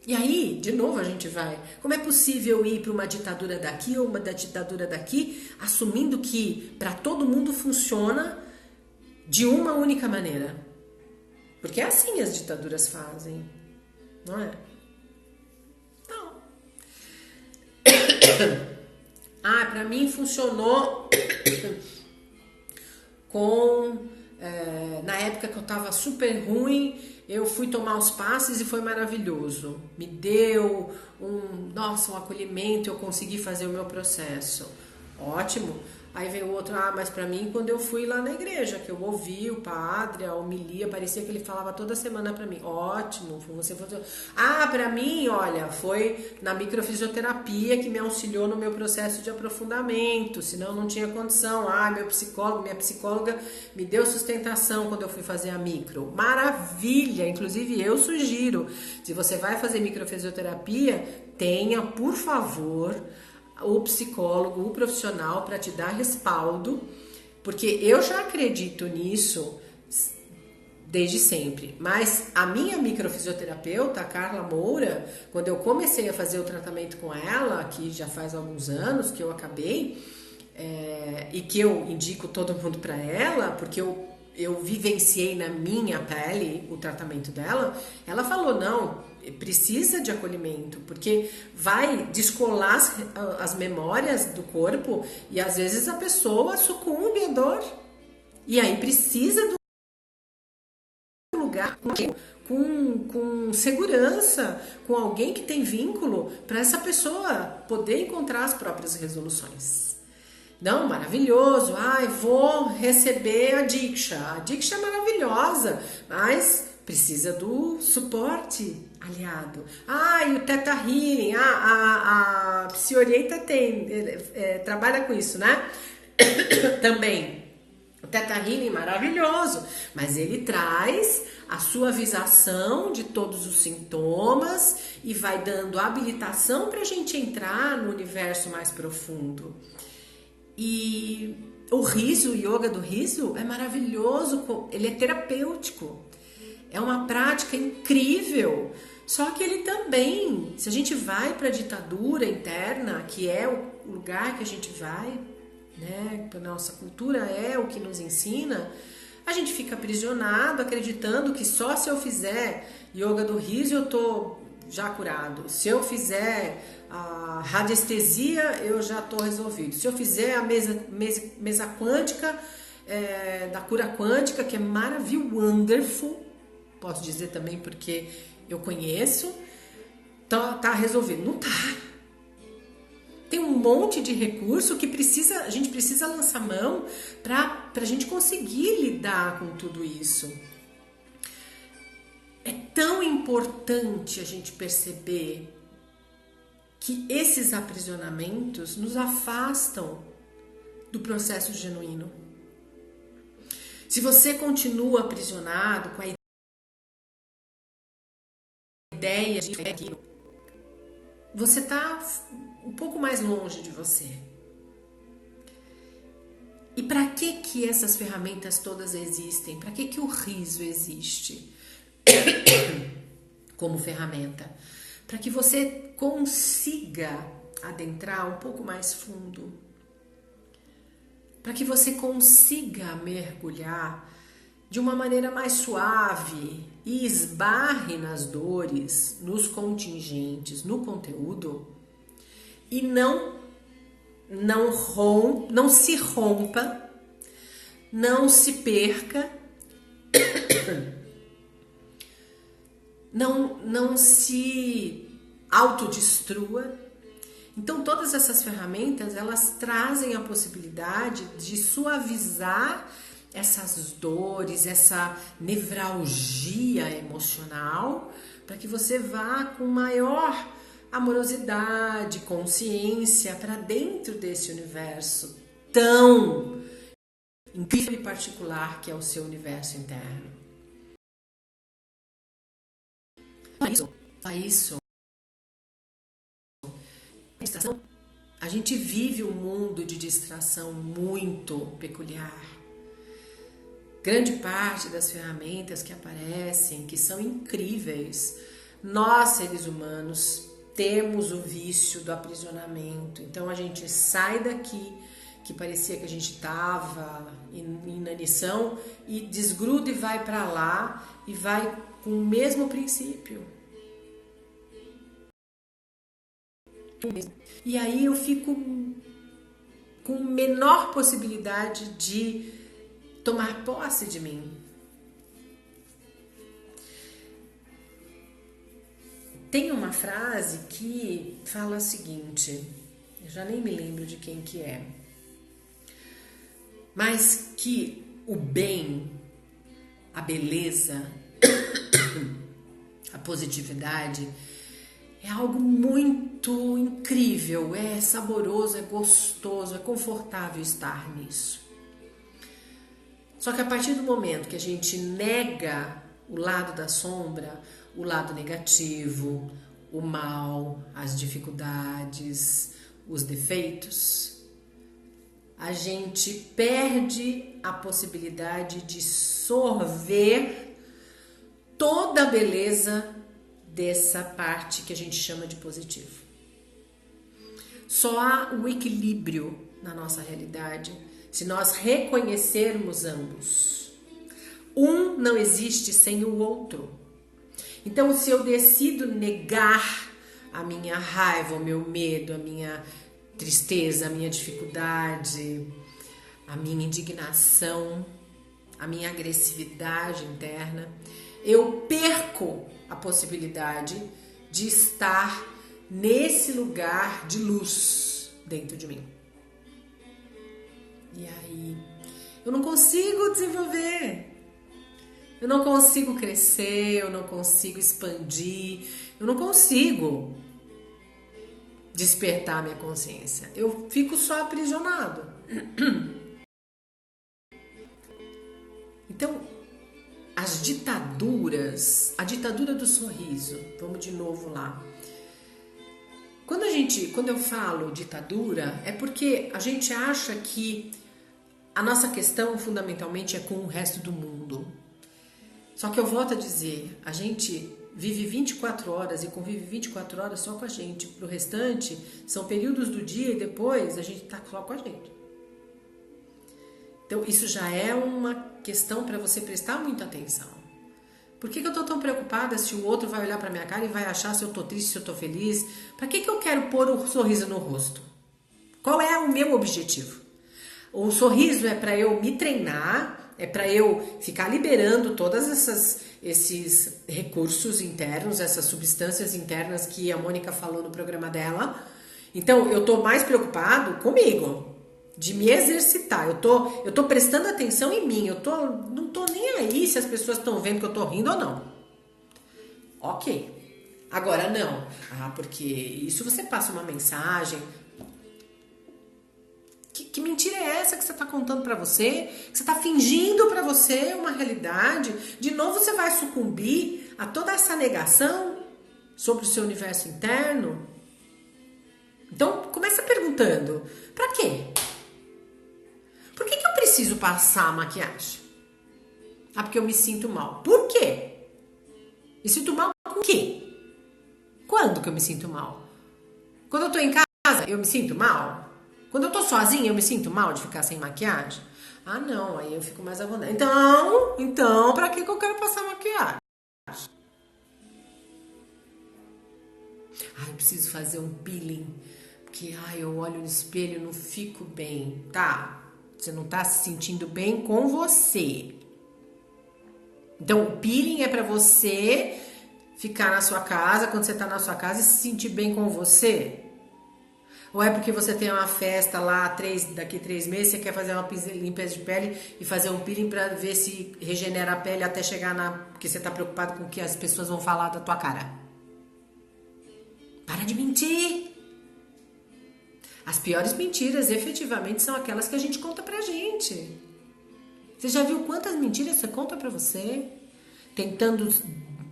E aí, de novo a gente vai. Como é possível ir para uma ditadura daqui ou uma ditadura daqui, assumindo que para todo mundo funciona de uma única maneira? Porque é assim as ditaduras fazem, não é? Não. Para mim funcionou na época que eu tava super ruim, eu fui tomar os passes e foi maravilhoso. Me deu um acolhimento, eu consegui fazer o meu processo. Ótimo. Aí veio o outro, mas pra mim, quando eu fui lá na igreja, que eu ouvi o padre, a homilia, parecia que ele falava toda semana pra mim. Ótimo, você foi... pra mim, olha, foi na microfisioterapia que me auxiliou no meu processo de aprofundamento, senão não tinha condição. Minha psicóloga me deu sustentação quando eu fui fazer a micro. Maravilha! Inclusive, eu sugiro, se você vai fazer microfisioterapia, tenha, por favor, o psicólogo, o profissional para te dar respaldo, porque eu já acredito nisso desde sempre, mas a minha microfisioterapeuta, a Carla Moura, quando eu comecei a fazer o tratamento com ela, que já faz alguns anos que eu acabei, e que eu indico todo mundo para ela, porque eu vivenciei na minha pele o tratamento dela, ela falou, não, precisa de acolhimento, porque vai descolar as memórias do corpo e às vezes a pessoa sucumbe à dor. E aí precisa de um lugar com segurança, com alguém que tem vínculo, para essa pessoa poder encontrar as próprias resoluções. Não, maravilhoso. Vou receber a Diksha. A Diksha é maravilhosa, mas precisa do suporte aliado. E o Theta Healing, a Psiorienta trabalha com isso, né? Também. O Theta Healing maravilhoso, mas ele traz a suavização de todos os sintomas e vai dando habilitação para a gente entrar no universo mais profundo. E o riso, o yoga do riso é maravilhoso, ele é terapêutico. É uma prática incrível, só que ele também, se a gente vai para a ditadura interna, que é o lugar que a gente vai, né, a nossa cultura é o que nos ensina, a gente fica aprisionado, acreditando que só se eu fizer yoga do riso eu tô já curado. Se eu fizer a radiestesia, eu já tô resolvido. Se eu fizer a mesa quântica, da cura quântica, que é maravilhoso, wonderful, posso dizer também porque eu conheço, tá resolvido. Não tá. Tem um monte de recurso que a gente precisa lançar mão para a gente conseguir lidar com tudo isso. É tão importante a gente perceber que esses aprisionamentos nos afastam do processo genuíno. Se você continua aprisionado com a ideia de que você está um pouco mais longe de você. E para que essas ferramentas todas existem? Para que o riso existe como ferramenta? Para que você consiga adentrar um pouco mais fundo. para que você consiga mergulhar de uma maneira mais suave e esbarre nas dores, nos contingentes, no conteúdo e não se rompa, não se perca, não se autodestrua. Então todas essas ferramentas, elas trazem a possibilidade de suavizar essas dores, essa nevralgia emocional, para que você vá com maior amorosidade, consciência para dentro desse universo tão incrível e particular que é o seu universo interno. Isso. A gente vive um mundo de distração muito peculiar. Grande parte das ferramentas que aparecem, que são incríveis, nós, seres humanos, temos o vício do aprisionamento. Então a gente sai daqui, que parecia que a gente estava em inanição, e desgruda e vai para lá, e vai com o mesmo princípio. E aí eu fico com menor possibilidade de tomar posse de mim. Tem uma frase que fala o seguinte, eu já nem me lembro de quem que é, mas que o bem, a beleza, a positividade é algo muito incrível, é saboroso, é gostoso, é confortável estar nisso. Só que a partir do momento que a gente nega o lado da sombra, o lado negativo, o mal, as dificuldades, os defeitos, a gente perde a possibilidade de sorver toda a beleza dessa parte que a gente chama de positivo. Só há o equilíbrio na nossa realidade se nós reconhecermos ambos. Um não existe sem o outro. Então, se eu decido negar a minha raiva, o meu medo, a minha tristeza, a minha dificuldade, a minha indignação, a minha agressividade interna, eu perco a possibilidade de estar nesse lugar de luz dentro de mim. E aí, eu não consigo desenvolver, eu não consigo crescer, eu não consigo expandir, eu não consigo despertar minha consciência. Eu fico só aprisionado. Então, as ditaduras, a ditadura do sorriso, vamos de novo lá. Quando eu falo ditadura, é porque a gente acha que a nossa questão fundamentalmente é com o resto do mundo. Só que eu volto a dizer, a gente vive 24 horas e convive 24 horas só com a gente. Pro restante, são períodos do dia e depois a gente tá só com a gente. Então, isso já é uma questão para você prestar muita atenção. Por que eu tô tão preocupada se o outro vai olhar pra minha cara e vai achar se eu tô triste, se eu tô feliz? Pra que eu quero pôr um sorriso no rosto? Qual é o meu objetivo? O sorriso é para eu me treinar, é para eu ficar liberando todas esses recursos internos, essas substâncias internas que a Mônica falou no programa dela. Então, eu tô mais preocupado comigo, de me exercitar. Eu tô prestando atenção em mim. Não tô nem aí se as pessoas estão vendo que eu tô rindo ou não. Ok. Agora não. Porque isso você passa uma mensagem. Que mentira é essa que você tá contando pra você? Que você tá fingindo pra você uma realidade? De novo você vai sucumbir a toda essa negação sobre o seu universo interno? Então, começa perguntando. Pra quê? Por que eu preciso passar a maquiagem? Porque eu me sinto mal. Por quê? Me sinto mal com o quê? Quando que eu me sinto mal? Quando eu tô em casa, eu me sinto mal? Quando eu tô sozinha, eu me sinto mal de ficar sem maquiagem? Ah, não, aí eu fico mais à vontade. Então, pra que eu quero passar maquiagem? Ai, eu preciso fazer um peeling, porque eu olho no espelho e não fico bem. Tá, você não tá se sentindo bem com você. Então, o peeling é pra você ficar na sua casa, quando você tá na sua casa, e se sentir bem com você? Ou é porque você tem uma festa lá daqui 3 meses, você quer fazer uma limpeza de pele e fazer um peeling pra ver se regenera a pele até chegar porque você tá preocupado com o que as pessoas vão falar da tua cara? Para de mentir! As piores mentiras, efetivamente, são aquelas que a gente conta pra gente. Você já viu quantas mentiras você conta pra você? Tentando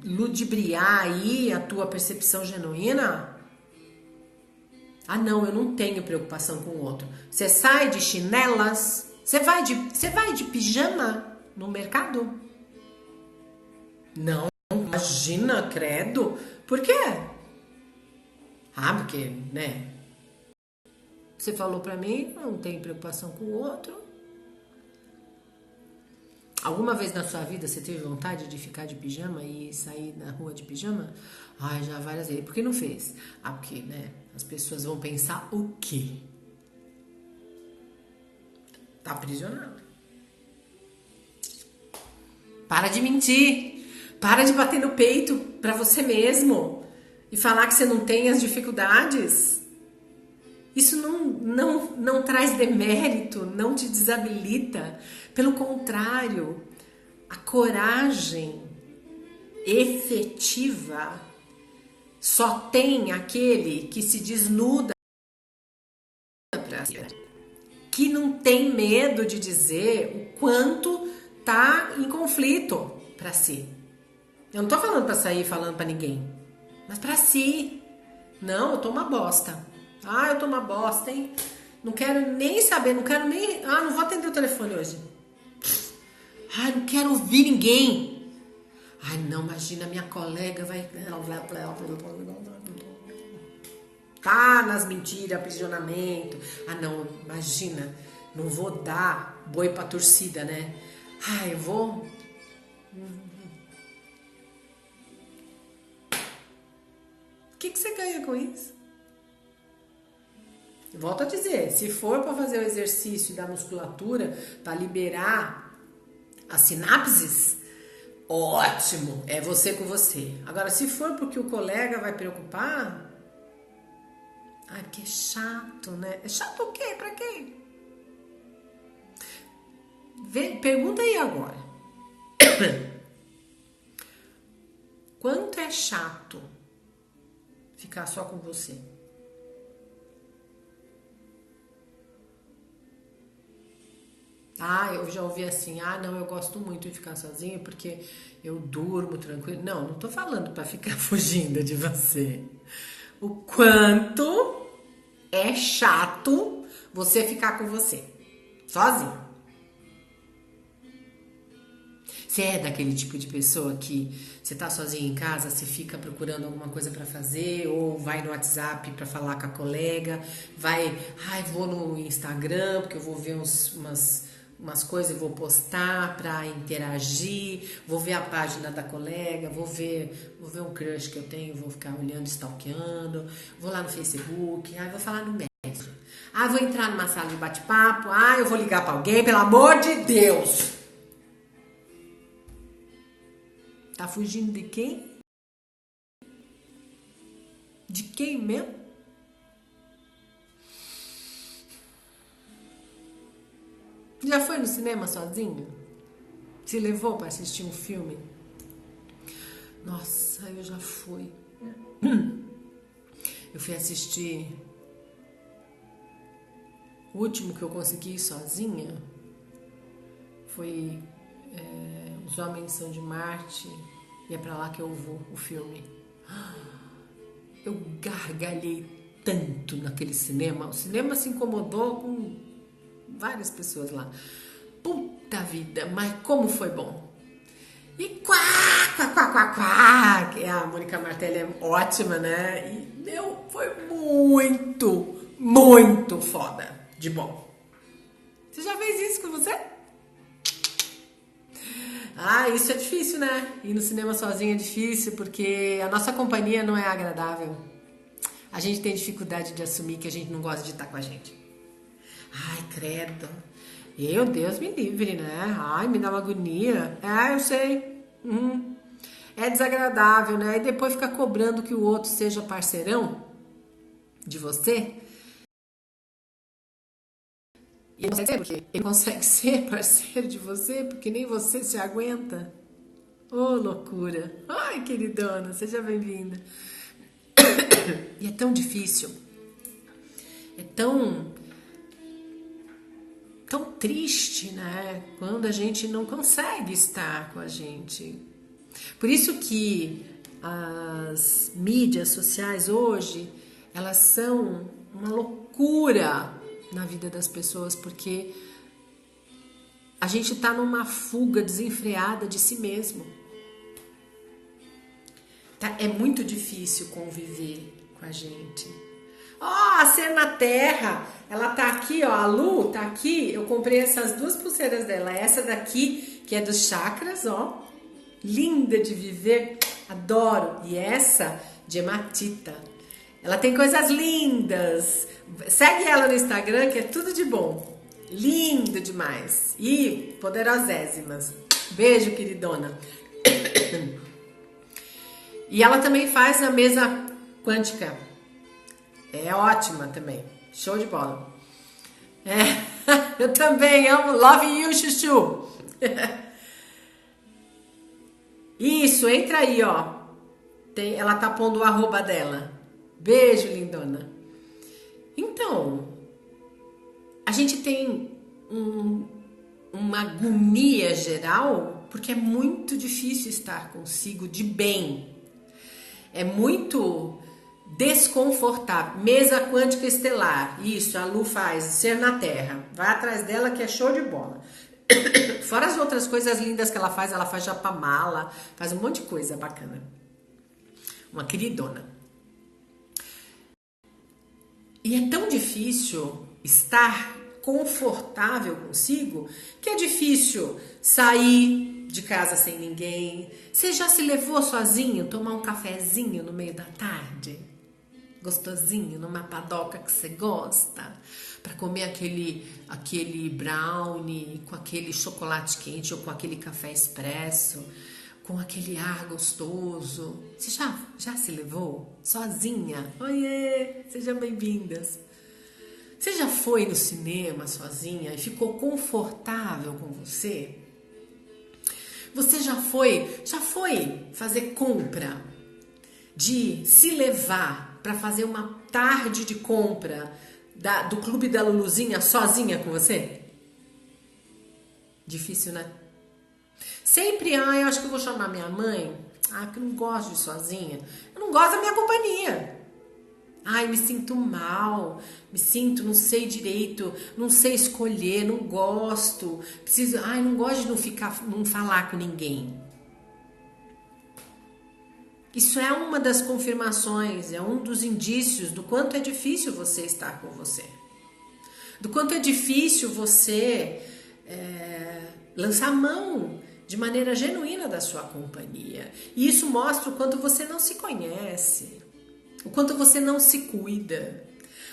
ludibriar aí a tua percepção genuína? Ah, não, eu não tenho preocupação com o outro. Você sai de chinelas? Você vai de pijama no mercado? Não, imagina, credo. Por quê? Ah, porque, né? Você falou pra mim, não tem preocupação com o outro. Alguma vez na sua vida você teve vontade de ficar de pijama e sair na rua de pijama? Ai, já várias vezes. Por que não fez? Ah, porque, né? As pessoas vão pensar o quê? Tá aprisionado. Para de mentir. Para de bater no peito pra você mesmo e falar que você não tem as dificuldades. Isso não traz demérito, não te desabilita. Pelo contrário, a coragem efetiva só tem aquele que se desnuda pra si, que não tem medo de dizer o quanto tá em conflito pra si. Eu não tô falando pra sair falando pra ninguém, mas pra si. Não, eu tô uma bosta. Ah, eu tô uma bosta, hein? Não quero nem saber, não quero nem... Ah, não vou atender o telefone hoje. Ai, não quero ouvir ninguém. Ai, não, imagina, minha colega vai... Tá nas mentiras, aprisionamento. Ah, não, imagina, não vou dar boi pra torcida, né? Ai, eu vou... O que você ganha com isso? Volto a dizer, se for para fazer o exercício da musculatura para liberar as sinapses, ótimo, é você com você. Agora, se for porque o colega vai preocupar, ai, porque é chato, né? É chato o quê? Pra quê? Pergunta aí agora. Quanto é chato ficar só com você? Ah, eu já ouvi assim, não, eu gosto muito de ficar sozinha porque eu durmo tranquilo. Não tô falando pra ficar fugindo de você. O quanto é chato você ficar com você, sozinho. Você é daquele tipo de pessoa que você tá sozinha em casa, você fica procurando alguma coisa pra fazer, ou vai no WhatsApp pra falar com a colega, vou no Instagram porque eu vou ver umas coisas e vou postar pra interagir, vou ver a página da colega, vou ver um crush que eu tenho, vou ficar olhando, stalkeando, vou lá no Facebook, vou falar no Messenger, vou entrar numa sala de bate-papo, eu vou ligar pra alguém, pelo amor de Deus! Tá fugindo de quem? De quem mesmo? Já foi no cinema sozinho? Se levou para assistir um filme? Nossa, eu já fui. Eu fui assistir... O último que eu consegui ir sozinha foi Os Homens São de Marte e é pra lá que eu vou, o filme. Eu gargalhei tanto naquele cinema. O cinema se incomodou com várias pessoas lá. Puta vida, mas como foi bom. E quá, quá, quá, quá, quá, que a Mônica Martelli é ótima, né? E, foi muito, muito foda. de bom. Você já fez isso com você? Ah, isso é difícil, né? Ir no cinema sozinho é difícil porque a nossa companhia não é agradável. A gente tem dificuldade de assumir que a gente não gosta de estar com a gente. Ai, credo. Deus me livre, né? Ai, me dá uma agonia. Eu sei. É desagradável, né? E depois ficar cobrando que o outro seja parceirão de você. E ele não consegue ser, porque ele consegue ser parceiro de você porque nem você se aguenta. Ô, loucura. Ai, queridona, seja bem-vinda. E é tão difícil. É tão triste, né? Quando a gente não consegue estar com a gente. Por isso que as mídias sociais hoje, elas são uma loucura na vida das pessoas, porque a gente tá numa fuga desenfreada de si mesmo. É muito difícil conviver com a gente. A Ser na Terra, ela tá aqui, ó, a Lu tá aqui. Eu comprei essas 2 pulseiras dela. Essa daqui, que é dos chakras, ó. Linda de viver, adoro. E essa de hematita. Ela tem coisas lindas. Segue ela no Instagram, que é tudo de bom. Lindo demais. E poderosésimas. Beijo, queridona. E ela também faz a mesa quântica. É ótima também. Show de bola. Eu também amo. Love you, Chuchu. Isso, entra aí, ó. Ela tá pondo o arroba dela. Beijo, lindona. Então, a gente tem uma agonia geral porque é muito difícil estar consigo de bem. É muito desconfortável. Mesa quântica estelar. Isso, a Lu faz. Ser na Terra. Vai atrás dela que é show de bola. Fora as outras coisas lindas que ela faz japamala, faz um monte de coisa bacana. Uma queridona. E é tão difícil estar confortável consigo que é difícil sair de casa sem ninguém. Você já se levou sozinho tomar um cafezinho no meio da tarde? Gostosinho, numa padoca que você gosta? Para comer aquele brownie com aquele chocolate quente ou com aquele café expresso, com aquele ar gostoso. Você já se levou sozinha? Oiê, sejam bem-vindas. Você já foi no cinema sozinha e ficou confortável com você? Você já foi fazer compra, de se levar para fazer uma tarde de compra do Clube da Luluzinha sozinha com você? Difícil, né? Sempre, eu acho que eu vou chamar minha mãe. Porque eu não gosto de ir sozinha. Eu não gosto da minha companhia. Me sinto mal, não sei direito, não sei escolher, não gosto. Não gosto de não falar com ninguém. Isso é uma das confirmações, é um dos indícios do quanto é difícil você estar com você. Do quanto é difícil você lançar mão de maneira genuína da sua companhia. E isso mostra o quanto você não se conhece, o quanto você não se cuida,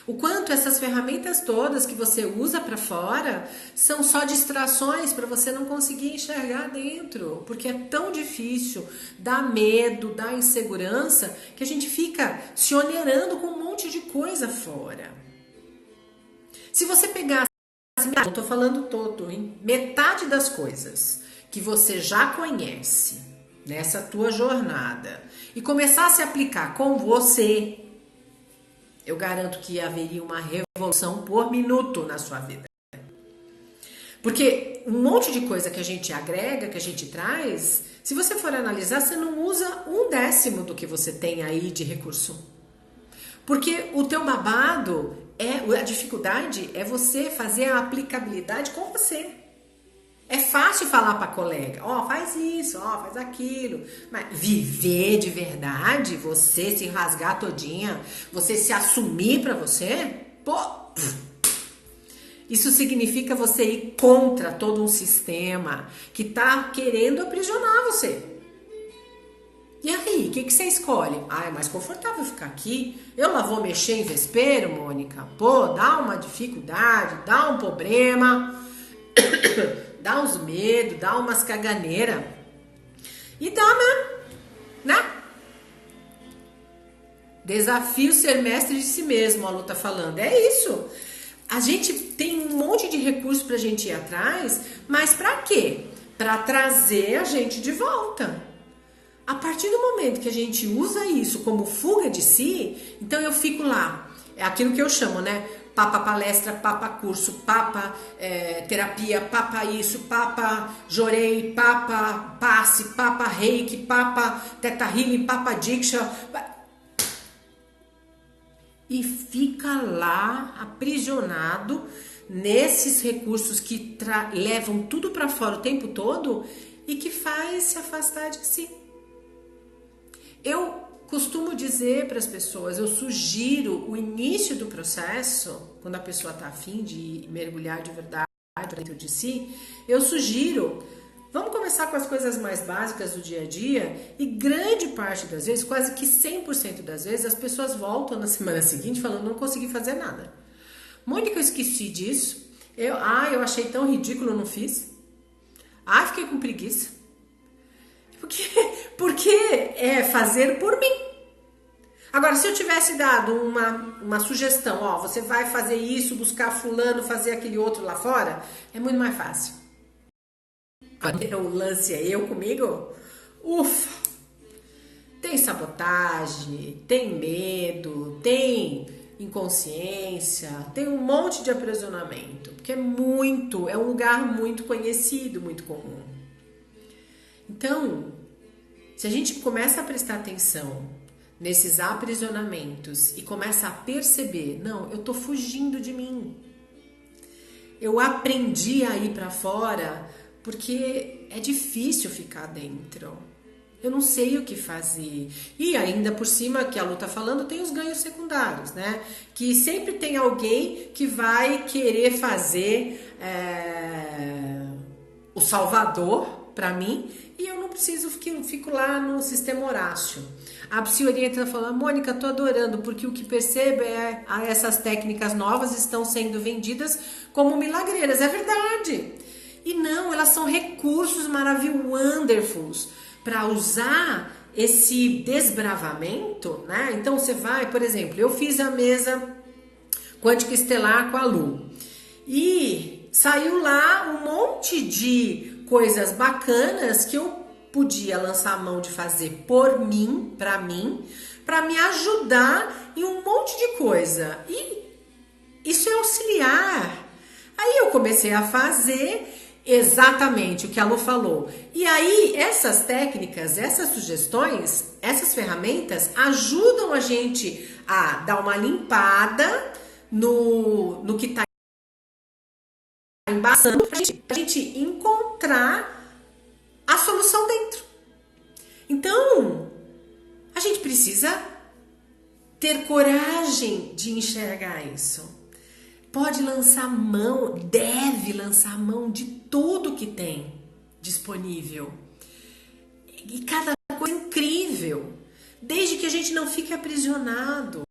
o quanto essas ferramentas todas que você usa para fora são só distrações para você não conseguir enxergar dentro, porque é tão difícil, dá medo, dá insegurança, que a gente fica se onerando com um monte de coisa fora. Se você pegasse, não estou falando todo, hein? Metade das coisas que você já conhece nessa tua jornada e começasse a aplicar com você, eu garanto que haveria uma revolução por minuto na sua vida. Porque um monte de coisa que a gente agrega, que a gente traz, se você for analisar, você não usa 1/10 do que você tem aí de recurso. Porque o teu babado, a dificuldade é você fazer a aplicabilidade com você. É fácil falar para colega, faz isso, faz aquilo, mas viver de verdade, você se rasgar todinha, você se assumir para você, Isso significa você ir contra todo um sistema que está querendo aprisionar você. E aí, o que você escolhe? Ah, é mais confortável ficar aqui. Eu lá vou mexer em vespeiro, Mônica. Pô, dá uma dificuldade, dá um problema, dá uns medos, dá umas caganeiras. E dá, né? Desafio ser mestre de si mesmo, a Lu tá falando. É isso. A gente tem um monte de recursos pra gente ir atrás, mas pra quê? Pra trazer a gente de volta. A partir do momento que a gente usa isso como fuga de si, então eu fico lá. É aquilo que eu chamo, né? Papa palestra, papa curso, papa terapia, papa isso, papa jorei, papa passe, papa reiki, papa teta healing, papa diksha. E fica lá aprisionado nesses recursos que levam tudo para fora o tempo todo e que faz se afastar de si. Eu costumo dizer para as pessoas, eu sugiro o início do processo, quando a pessoa está afim de mergulhar de verdade dentro de si, eu sugiro, vamos começar com as coisas mais básicas do dia a dia, e grande parte das vezes, quase que 100% das vezes, as pessoas voltam na semana seguinte falando, não consegui fazer nada. Mônica, eu esqueci disso, eu achei tão ridículo, não fiz. Fiquei com preguiça. Porque é fazer por mim. Agora, se eu tivesse dado uma sugestão, ó, você vai fazer isso, buscar fulano, fazer aquele outro lá fora, é muito mais fácil. O lance é eu comigo? Ufa! Tem sabotagem, tem medo, tem inconsciência, tem um monte de aprisionamento, porque é um lugar muito conhecido, muito comum. Então, se a gente começa a prestar atenção nesses aprisionamentos e começa a perceber, não, eu tô fugindo de mim. Eu aprendi a ir para fora porque é difícil ficar dentro. Eu não sei o que fazer. E ainda por cima, que a Lu tá falando, tem os ganhos secundários, né? Que sempre tem alguém que vai querer fazer o salvador para mim, e eu não preciso, fico lá no sistema Horácio. A Psi Orienta falando, Mônica, tô adorando, porque o que percebo essas técnicas novas estão sendo vendidas como milagreiras. É verdade. E não, elas são recursos maravilhosos para usar esse desbravamento, né? Então você vai, por exemplo, eu fiz a mesa quântica estelar com a Lu e saiu lá um monte de coisas bacanas que eu podia lançar a mão de fazer por mim, para me ajudar em um monte de coisa. E isso é auxiliar. Aí eu comecei a fazer exatamente o que a Lu falou. E aí essas técnicas, essas sugestões, essas ferramentas ajudam a gente a dar uma limpada no que está embaçando pra gente encontrar a solução dentro. Então, a gente precisa ter coragem de enxergar isso. Pode lançar mão, deve lançar mão de tudo que tem disponível. E cada coisa incrível. Desde que a gente não fique aprisionado,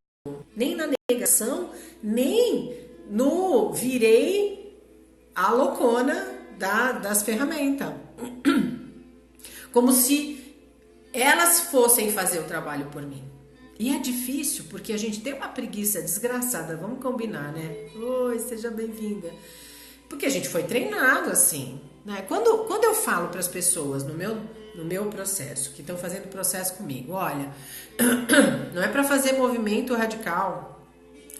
nem na negação, nem no virei a loucona das ferramentas. Como se elas fossem fazer o trabalho por mim. E é difícil, porque a gente tem uma preguiça desgraçada, vamos combinar, né? Oi, seja bem-vinda. Porque a gente foi treinado assim, né? Quando eu falo para as pessoas no meu processo, que estão fazendo processo comigo, olha, não é para fazer movimento radical,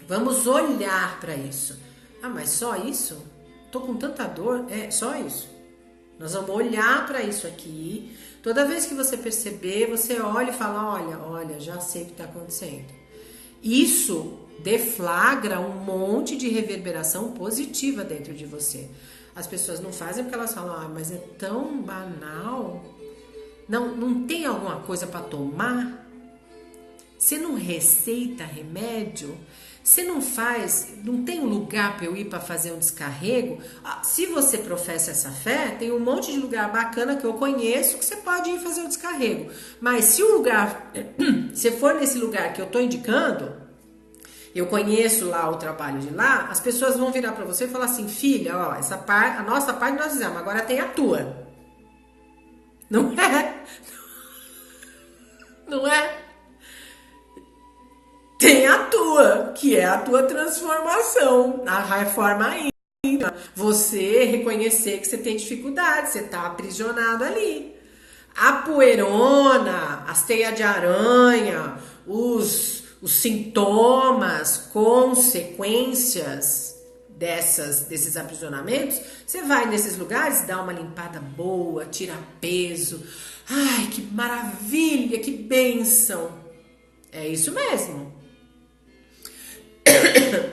vamos olhar para isso. Ah, mas só isso? Tô com tanta dor, é só isso. Nós vamos olhar para isso aqui. Toda vez que você perceber, você olha e fala, olha, já sei o que está acontecendo. Isso deflagra um monte de reverberação positiva dentro de você. As pessoas não fazem porque elas falam, mas é tão banal. Não tem alguma coisa para tomar? Você não receita remédio? Você não faz, não tem um lugar para eu ir para fazer um descarrego? Se você professa essa fé, tem um monte de lugar bacana que eu conheço que você pode ir fazer o descarrego. Mas se o lugar, se for nesse lugar que eu estou indicando, eu conheço lá o trabalho de lá, as pessoas vão virar para você e falar assim, filha, ó, essa parte, a nossa parte nós fizemos, agora tem a tua. Não é? Não é? Tem a tua, que é a tua transformação, a reforma íntima. Você reconhecer que você tem dificuldade, você está aprisionado ali. A poeirona, as teias de aranha, os sintomas, consequências desses aprisionamentos, você vai nesses lugares, dá uma limpada boa, tira peso. Ai, que maravilha, que bênção. É isso mesmo.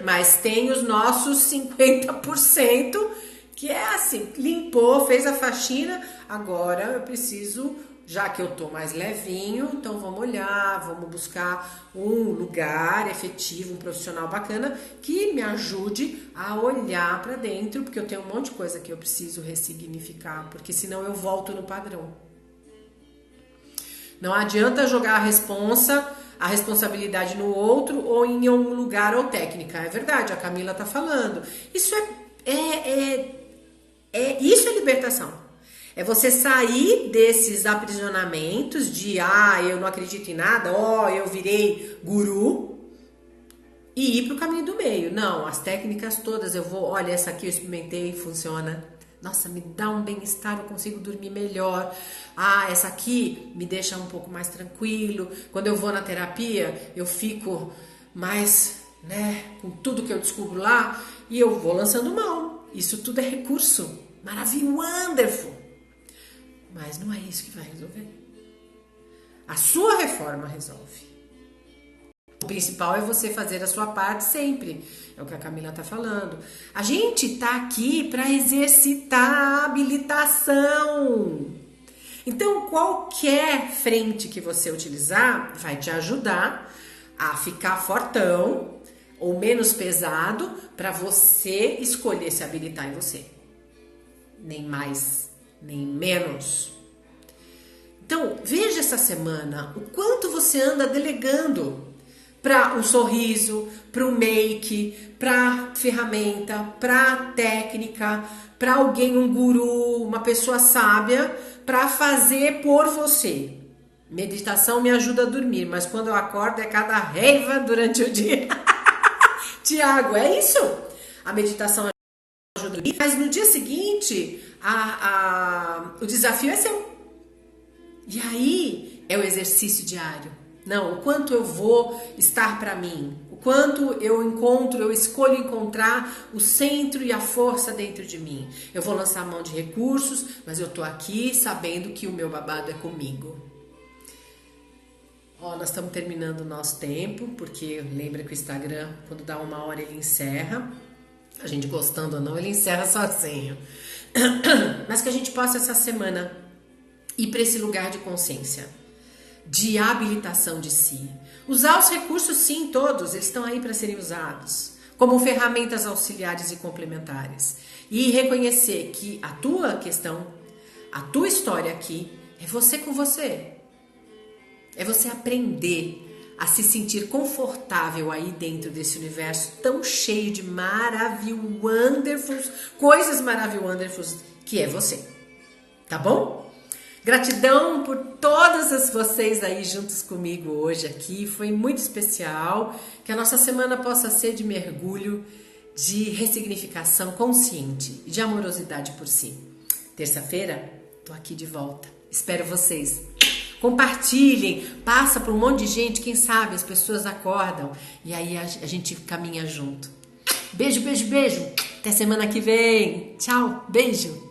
Mas tem os nossos 50% que é assim, limpou, fez a faxina, agora eu preciso, já que eu tô mais levinho, então vamos olhar, vamos buscar um lugar efetivo, um profissional bacana que me ajude a olhar para dentro, porque eu tenho um monte de coisa que eu preciso ressignificar, porque senão eu volto no padrão. Não adianta jogar a responsabilidade no outro ou em um lugar ou técnica. É verdade, a Camila tá falando. Isso isso é libertação. É você sair desses aprisionamentos de eu não acredito em nada, eu virei guru e ir pro caminho do meio. Não, as técnicas todas olha, essa aqui eu experimentei, funciona. Nossa, me dá um bem-estar, eu consigo dormir melhor. Essa aqui me deixa um pouco mais tranquilo. Quando eu vou na terapia, eu fico mais, com tudo que eu descubro lá e eu vou lançando mão. Isso tudo é recurso. Maravilhoso, wonderful. Mas não é isso que vai resolver. A sua reforma resolve. O principal é você fazer a sua parte sempre. É o que a Camila tá falando. A gente tá aqui para exercitar a habilitação. Então, qualquer frente que você utilizar vai te ajudar a ficar fortão ou menos pesado para você escolher se habilitar em você. Nem mais, nem menos. Então, veja essa semana o quanto você anda delegando para um sorriso, para um make, para ferramenta, para técnica, para alguém, um guru, uma pessoa sábia, para fazer por você. Meditação me ajuda a dormir, mas quando eu acordo é cada raiva durante o dia. Tiago, é isso? A meditação ajuda a dormir, mas no dia seguinte o desafio é seu. E aí é o exercício diário. Não, o quanto eu vou estar para mim, o quanto eu escolho encontrar o centro e a força dentro de mim. Eu vou lançar mão de recursos, mas eu tô aqui sabendo que o meu babado é comigo. Nós estamos terminando o nosso tempo, porque lembra que o Instagram, quando dá 1 hora, ele encerra. A gente gostando ou não, ele encerra sozinho. Mas que a gente possa essa semana ir para esse lugar de consciência, de habilitação de si. Usar os recursos, sim, todos, eles estão aí para serem usados, como ferramentas auxiliares e complementares. E reconhecer que a tua questão, a tua história aqui, é você com você. É você aprender a se sentir confortável aí dentro desse universo tão cheio de coisas maravilhosas que é você. Tá bom? Gratidão por todas vocês aí juntos comigo hoje aqui, foi muito especial, que a nossa semana possa ser de mergulho, de ressignificação consciente e de amorosidade por si. Terça-feira, tô aqui de volta, espero vocês. Compartilhem, passa para um monte de gente, quem sabe as pessoas acordam e aí a gente caminha junto. Beijo, beijo, beijo, até semana que vem, tchau, beijo.